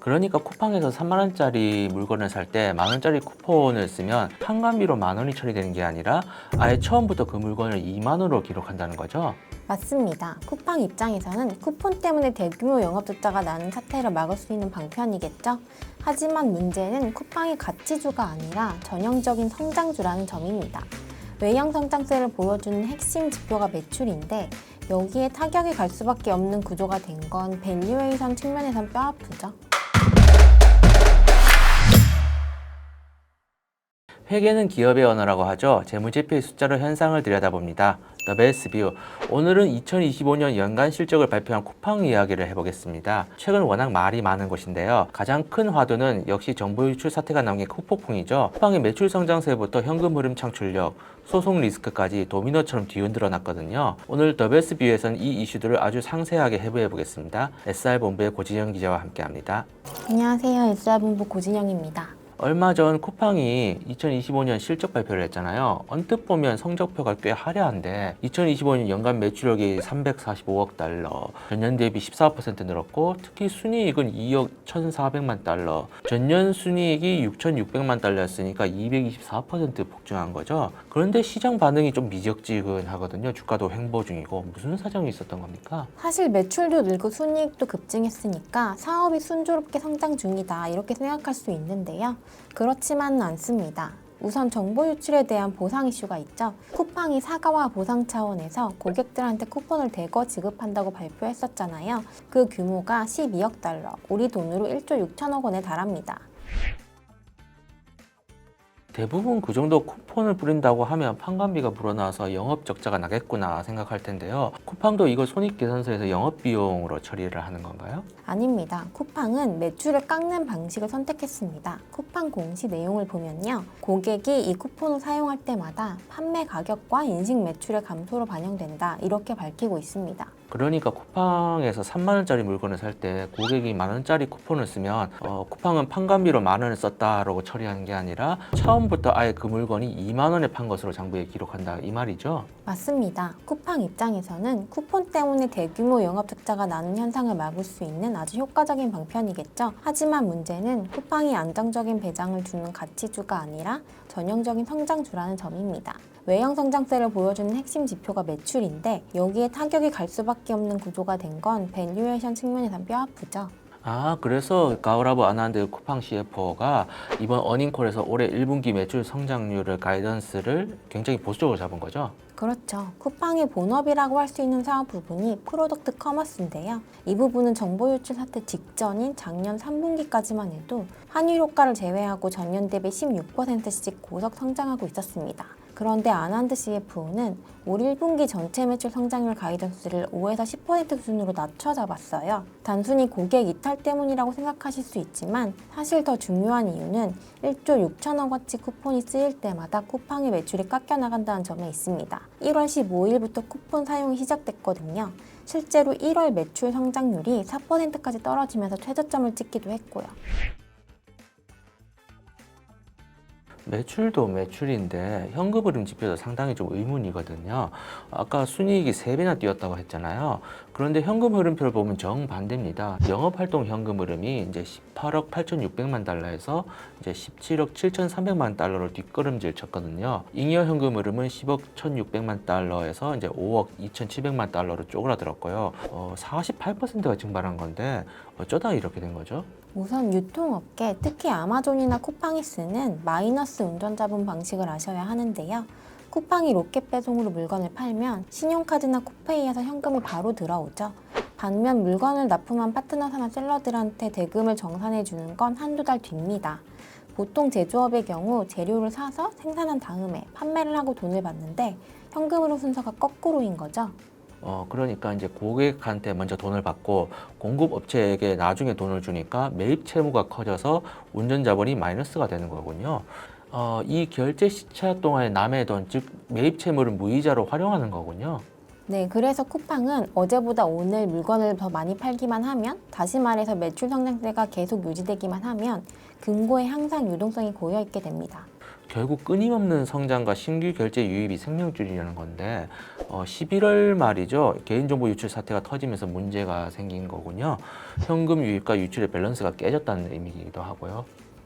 그러니까 쿠팡에서 3만 원짜리 물건을 살 때 만 원짜리 쿠폰을 쓰면 판관비로 만 원이 처리되는 게 아니라 아예 처음부터 그 물건을 2만 원으로 기록한다는 거죠. 맞습니다. 쿠팡 입장에서는 쿠폰 때문에 대규모 영업 적자가 나는 사태를 막을 수 있는 방편이겠죠. 하지만 문제는 쿠팡이 가치주가 아니라 전형적인 성장주라는 점입니다. 외형 성장세를 보여주는 핵심 지표가 매출인데 여기에 타격이 갈 수밖에 없는 구조가 된 건 밸류에이션 측면에선 뼈아프죠. 회계는 기업의 언어라고 하죠. 재무제표의 숫자로 현상을 들여다봅니다. The Best View. 오늘은 2025년 연간 실적을 발표한 쿠팡 이야기를 해보겠습니다. 최근 워낙 말이 많은 곳인데요. 가장 큰 화두는 역시 정보 유출 사태가 남긴 후폭풍이죠. 쿠팡의 매출 성장세부터 현금 흐름 창출력, 소송 리스크까지 도미노처럼 뒤흔들어 놨거든요. 오늘 The Best View에서는 이 이슈들을 아주 상세하게 해부해 보겠습니다. SR본부의 고진영 기자와 함께합니다. 안녕하세요. SR본부 고진영입니다. 얼마 전 쿠팡이 2025년 실적 발표를 했잖아요. 언뜻 보면 성적표가 꽤 화려한데 2025년 연간 매출액이 345억 달러, 전년 대비 14% 늘었고 특히 순이익은 2억 1,400만 달러, 전년 순이익이 6,600만 달러였으니까 224% 폭증한 거죠. 그런데 시장 반응이 좀 미적지근하거든요. 주가도 횡보 중이고 무슨 사정이 있었던 겁니까? 사실 매출도 늘고 순이익도 급증했으니까 사업이 순조롭게 성장 중이다 이렇게 생각할 수 있는데요. 그렇지만은 않습니다. 우선 정보 유출에 대한 보상 이슈가 있죠. 쿠팡이 사과와 보상 차원에서 고객들한테 쿠폰을 대거 지급한다고 발표했었잖아요. 그 규모가 12억 달러, 우리 돈으로 1조 6천억 원에 달합니다. 대부분 그 정도 쿠폰을 뿌린다고 하면 판관비가 불어나서 영업 적자가 나겠구나 생각할 텐데요. 쿠팡도 이걸 손익계산서에서 영업비용으로 처리를 하는 건가요? 아닙니다. 쿠팡은 매출을 깎는 방식을 선택했습니다. 쿠팡 공시 내용을 보면요. 고객이 이 쿠폰을 사용할 때마다 판매 가격과 인식 매출의 감소로 반영된다. 이렇게 밝히고 있습니다. 그러니까 쿠팡에서 3만 원짜리 물건을 살 때 고객이 만 원짜리 쿠폰을 쓰면 쿠팡은 판관비로 만 원을 썼다라고 처리하는 게 아니라 처음부터 아예 그 물건이 2만 원에 판 것으로 장부에 기록한다 이 말이죠? 맞습니다. 쿠팡 입장에서는 쿠폰 때문에 대규모 영업 적자가 나는 현상을 막을 수 있는 아주 효과적인 방편이겠죠. 하지만 문제는 쿠팡이 안정적인 배당을 주는 가치주가 아니라 전형적인 성장주라는 점입니다. 외형 성장세를 보여주는 핵심 지표가 매출인데 여기에 타격이 갈 수밖에 없는 구조가 된 건 밸류에이션 측면에선 뼈아프죠. 아, 그래서 가오라보 아난드 쿠팡 CFO가 이번 어닝콜에서 올해 1분기 매출 성장률을 가이던스를 굉장히 보수적으로 잡은 거죠? 그렇죠. 쿠팡의 본업이라고 할 수 있는 사업 부분이 프로덕트 커머스인데요. 이 부분은 정보 유출 사태 직전인 작년 3분기까지만 해도 환율 효과를 제외하고 전년 대비 16%씩 고속 성장하고 있었습니다. 그런데 아난드 CFO는 올 1분기 전체 매출 성장률 가이던스를 5에서 10% 수준으로 낮춰 잡았어요. 단순히 고객 이탈 때문이라고 생각하실 수 있지만 사실 더 중요한 이유는 1조 6천억 원치 쿠폰이 쓰일 때마다 쿠팡의 매출이 깎여 나간다는 점에 있습니다. 1월 15일부터 쿠폰 사용이 시작됐거든요. 실제로 1월 매출 성장률이 4%까지 떨어지면서 최저점을 찍기도 했고요. 매출도 매출인데 현금 흐름 지표도 상당히 좀 의문이거든요. 아까 순이익이 3배나 뛰었다고 했잖아요. 그런데 현금 흐름표를 보면 정반대입니다. 영업활동 현금 흐름이 이제 18억 8,600만 달러에서 이제 17억 7,300만 달러로 뒷걸음질 쳤거든요. 잉여 현금 흐름은 10억 1,600만 달러에서 이제 5억 2,700만 달러로 쪼그라들었고요. 48%가 증발한 건데 어쩌다 이렇게 된 거죠? 우선 유통업계, 특히 아마존이나 쿠팡이 쓰는 마이너스 운전자분 방식을 아셔야 하는데요. 쿠팡이 로켓 배송으로 물건을 팔면 신용카드나 쿠페이에서 현금이 바로 들어오죠. 반면 물건을 납품한 파트너사나 셀러들한테 대금을 정산해 주는 건 한두 달 뒤입니다. 보통 제조업의 경우 재료를 사서 생산한 다음에 판매를 하고 돈을 받는데 현금으로 순서가 거꾸로인 거죠. 그러니까 이제 고객한테 먼저 돈을 받고 공급업체에게 나중에 돈을 주니까 매입 채무가 커져서 운전자본이 마이너스가 되는 거군요. 이 결제 시차 동안의 남의 돈, 즉 매입 채무를 무이자로 활용하는 거군요. 네, 그래서 쿠팡은 어제보다 오늘 물건을 더 많이 팔기만 하면, 다시 말해서 매출 성장세가 계속 유지되기만 하면 금고에 항상 유동성이 고여 있게 됩니다. 결국 끊임없는 성장과 신규 결제 유입이 생명줄이라는 건데 11월 말이죠. 개인정보 유출 사태가 터지면서 문제가 생긴 거군요. 현금 유입과 유출의 밸런스가 깨졌다는 의미이기도 하고요.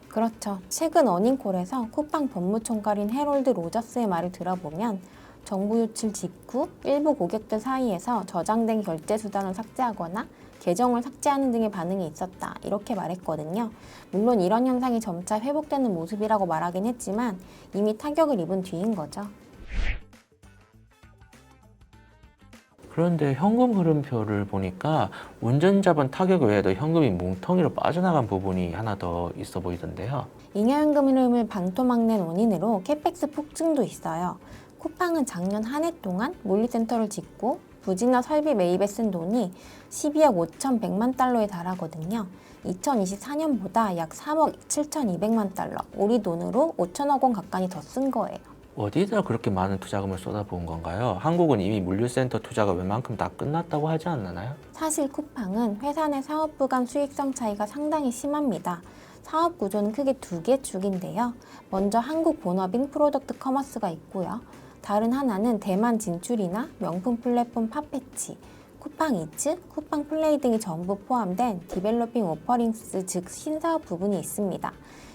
그렇죠. 최근 어닝콜에서 쿠팡 법무총괄인 해롤드 로저스의 말을 들어보면 정보 유출 직후 일부 고객들 사이에서 저장된 결제 수단을 삭제하거나 계정을 삭제하는 등의 반응이 있었다. 이렇게 말했거든요. 물론 이런 현상이 점차 회복되는 모습이라고 말하긴 했지만 이미 타격을 입은 뒤인 거죠. 그런데 현금 흐름표를 보니까 운전자분 타격 외에도 현금이 뭉텅이로 빠져나간 부분이 하나 더 있어 보이던데요. 잉여현금 흐름을 방토막낸 원인으로 캐펙스 폭증도 있어요. 쿠팡은 작년 한 해 동안 물리센터를 짓고 부지나 설비 매입에 쓴 돈이 12억 5,100만 달러에 달하거든요. 2024년보다 약 3억 7,200만 달러, 우리 돈으로 5천억 원 가까이 더 쓴 거예요. 어디에다 그렇게 많은 투자금을 쏟아부은 건가요? 한국은 이미 물류센터 투자가 웬만큼 다 끝났다고 하지 않나요? 사실 쿠팡은 회사 내 사업부 간 수익성 차이가 상당히 심합니다. 사업 구조는 크게 두 개 축인데요. 먼저 한국 본업인 프로덕트 커머스가 있고요. 다른 하나는 대만 진출이나 명품 플랫폼 팝패치, 쿠팡 이츠, 쿠팡 플레이 등이 전부 포함된 디벨로핑 오퍼링스 즉 신사업 부분이 있습니다.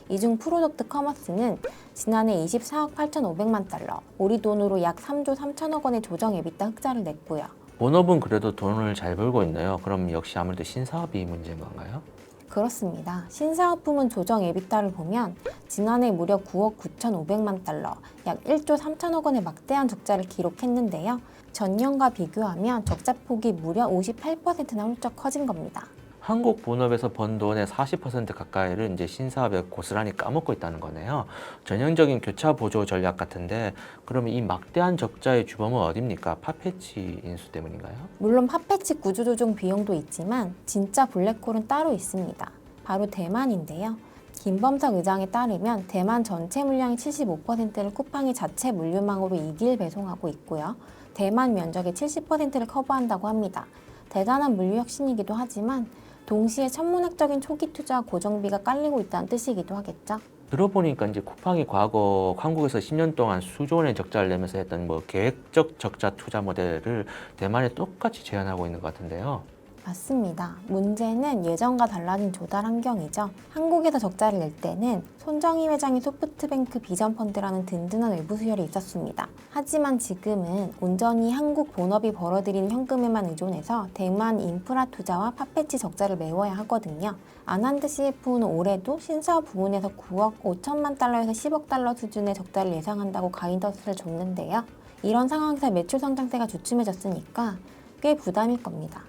이 중 프로덕트 커머스는 지난해 24억 8,500만 달러, 우리 돈으로 약 3조 3천억 원의 조정 에비타 흑자를 냈고요. 본업은 그래도 돈을 잘 벌고 있네요. 그럼 역시 아무래도 신사업이 문제인 건가요? 그렇습니다. 신사업 부문 조정 에비타를 보면 지난해 무려 9억 9,500만 달러, 약 1조 3천억 원의 막대한 적자를 기록했는데요. 전년과 비교하면 적자 폭이 무려 58%나 훌쩍 커진 겁니다. 한국 본업에서 번 돈의 40% 가까이를 이제 신사업에 고스란히 까먹고 있다는 거네요. 전형적인 교차 보조 전략 같은데 그러면 이 막대한 적자의 주범은 어딥니까? 팝패치 인수 때문인가요? 물론 팝패치 구조조정 비용도 있지만 진짜 블랙홀은 따로 있습니다. 바로 대만인데요. 김범석 의장에 따르면 대만 전체 물량의 75%를 쿠팡이 자체 물류망으로 2길 배송하고 있고요. 대만 면적의 70%를 커버한다고 합니다. 대단한 물류 혁신이기도 하지만 동시에 천문학적인 초기 투자와 고정비가 깔리고 있다는 뜻이기도 하겠죠. 들어보니까 이제 쿠팡이 과거 한국에서 10년 동안 수조 원의 적자를 내면서 했던 뭐 계획적 적자 투자 모델을 대만에 똑같이 재현하고 있는 것 같은데요. 맞습니다. 문제는 예전과 달라진 조달 환경이죠. 한국에서 적자를 낼 때는 손정희 회장의 소프트뱅크 비전펀드라는 든든한 외부 수혈이 있었습니다. 하지만 지금은 온전히 한국 본업이 벌어들이는 현금에만 의존해서 대만 인프라 투자와 팝패치 적자를 메워야 하거든요. 아난드 CFO는 올해도 신사업 부문에서 9억 5천만 달러에서 10억 달러 수준의 적자를 예상한다고 가이던스를 줬는데요. 이런 상황에서 매출 성장세가 주춤해졌으니까 꽤 부담일 겁니다.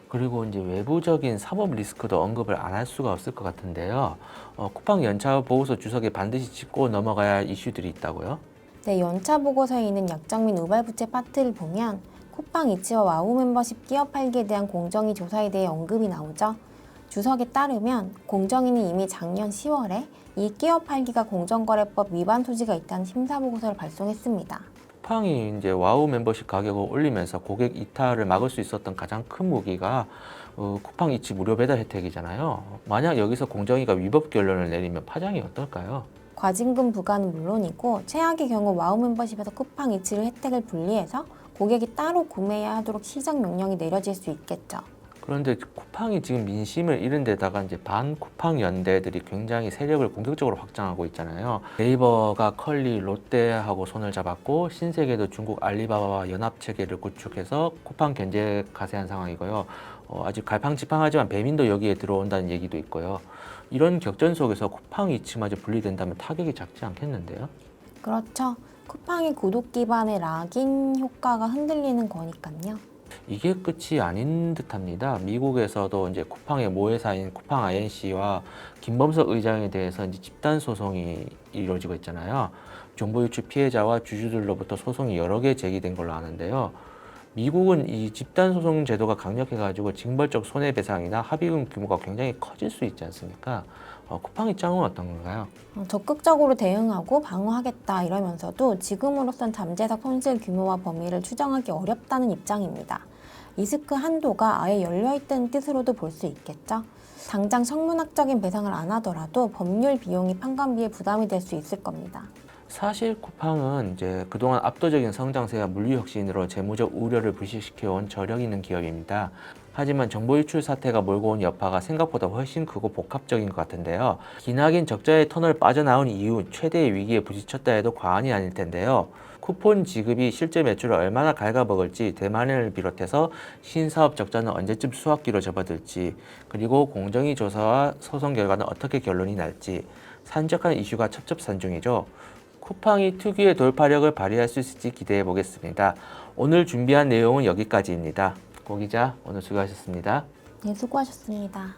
그리고 이제 외부적인 사법 리스크도 언급을 안 할 수가 없을 것 같은데요. 쿠팡 연차 보고서 주석에 반드시 짚고 넘어가야 할 이슈들이 있다고요? 네, 연차 보고서에 있는 약정 및 우발부채 파트를 보면 쿠팡 이츠와 와우 멤버십 끼어 팔기에 대한 공정위 조사에 대해 언급이 나오죠. 주석에 따르면 공정위는 이미 작년 10월에 이 끼어 팔기가 공정거래법 위반 소지가 있다는 심사 보고서를 발송했습니다. 쿠팡이 이제 와우 멤버십 가격을 올리면서 고객 이탈을 막을 수 있었던 가장 큰 무기가 쿠팡 이츠 무료 배달 혜택이잖아요. 만약 여기서 공정위가 위법 결론을 내리면 파장이 어떨까요? 과징금 부과는 물론이고 최악의 경우 와우 멤버십에서 쿠팡 이츠를 혜택을 분리해서 고객이 따로 구매해야 하도록 시정 명령이 내려질 수 있겠죠. 그런데 쿠팡이 지금 민심을 잃은 데다가 이제 반 쿠팡 연대들이 굉장히 세력을 공격적으로 확장하고 있잖아요. 네이버가 컬리, 롯데하고 손을 잡았고 신세계도 중국 알리바바와 연합 체계를 구축해서 쿠팡 견제 가세한 상황이고요. 아직 갈팡지팡하지만 배민도 여기에 들어온다는 얘기도 있고요. 이런 격전 속에서 쿠팡 이츠마저 분리된다면 타격이 작지 않겠는데요? 그렇죠. 쿠팡의 구독 기반의 락인 효과가 흔들리는 거니까요. 이게 끝이 아닌 듯합니다. 미국에서도 이제 쿠팡의 모회사인 쿠팡 INC와 김범석 의장에 대해서 이제 집단 소송이 이루어지고 있잖아요. 정보 유출 피해자와 주주들로부터 소송이 여러 개 제기된 걸로 아는데요. 미국은 이 집단 소송 제도가 강력해가지고 징벌적 손해배상이나 합의금 규모가 굉장히 커질 수 있지 않습니까? 쿠팡 입장은 어떤 건가요? 적극적으로 대응하고 방어하겠다 이러면서도 지금으로선 잠재적 손실 규모와 범위를 추정하기 어렵다는 입장입니다. 리스크 한도가 아예 열려있다는 뜻으로도 볼 수 있겠죠. 당장 성문학적인 배상을 안 하더라도 법률 비용이 판관비에 부담이 될 수 있을 겁니다. 사실 쿠팡은 이제 그동안 압도적인 성장세와 물류 혁신으로 재무적 우려를 불식시켜온 저력 있는 기업입니다. 하지만 정보 유출 사태가 몰고 온 여파가 생각보다 훨씬 크고 복합적인 것 같은데요. 기나긴 적자의 터널 빠져나온 이후 최대의 위기에 부딪혔다 해도 과언이 아닐 텐데요. 쿠폰 지급이 실제 매출을 얼마나 갉아먹을지, 대만을 비롯해서 신사업 적자는 언제쯤 수학기로 접어들지, 그리고 공정위 조사와 소송 결과는 어떻게 결론이 날지 산적한 이슈가 첩첩산중이죠. 쿠팡이 특유의 돌파력을 발휘할 수 있을지 기대해 보겠습니다. 오늘 준비한 내용은 여기까지입니다. 고 기자, 오늘 수고하셨습니다. 네, 수고하셨습니다.